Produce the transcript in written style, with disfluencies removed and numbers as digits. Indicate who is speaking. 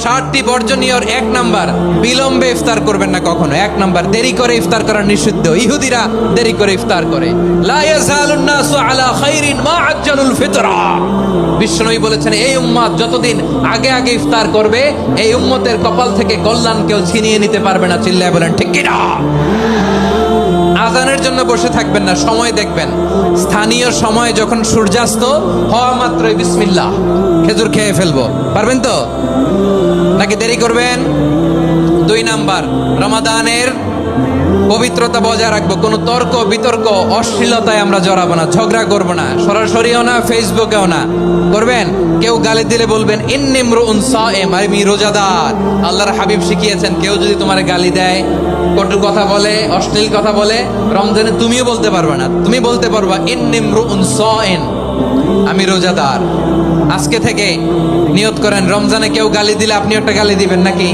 Speaker 1: 60টি বর্জনীয়র 1 number, বিলম্বে ইফতার করবেন না কখনো। 1 নাম্বার, দেরি করে ইফতার করা নিষিদ্ধ। ইহুদিরা দেরি করে ইফতার করে। লা ইয়াজালুন নাসু আলা খাইরিন মা আজ্জালুল ফিতরা। বিশ্বনবী বলেছেন, এই উম্মত যতদিন আগে আগে ইফতার করবে, এই উম্মতের কপাল থেকে কল্যাণ কেউ ছিনিয়ে নিতে পারবে না। চিল্লায় বলেন ঠিক কি না? আজানের জন্য বসে থাকবেন না, সময় দেখবেন। স্থানীয় সময় যখন সূর্যাস্ত হওয়া মাত্রই বিসমিল্লাহ, খেজুর খেয়ে ফেলবো। পারবেন তো নাকি দেরি করবেন? 2 নাম্বার, রমাদানের পবিত্রতা বজায় রাখবো। কোনো তর্ক বিতর্ক অশ্লীলতায় আমরা জড়াবো না, ঝগড়া করবো না, সরাসরিও না, ফেসবুকেও না। করবেন কেউ গালি দিলে বলবেন ইন্নী ইমরুউন সায়েম, আমি রোজাদার। আল্লাহর হাবিব শিখিয়েছেন, কেউ যদি তোমার গালি দেয়, কটু কথা বলে, অশ্লীল কথা বলে, রমজানে তুমিও বলতে পারবে না। তুমি বলতে পারবা ইন্নী ইমরুউন সায়েম, আমি রোজাদার। আজকে থেকে নিয়ত করেন, রমজানে কেউ গালি দিলে আপনি একটা গালি দিবেন নাকি?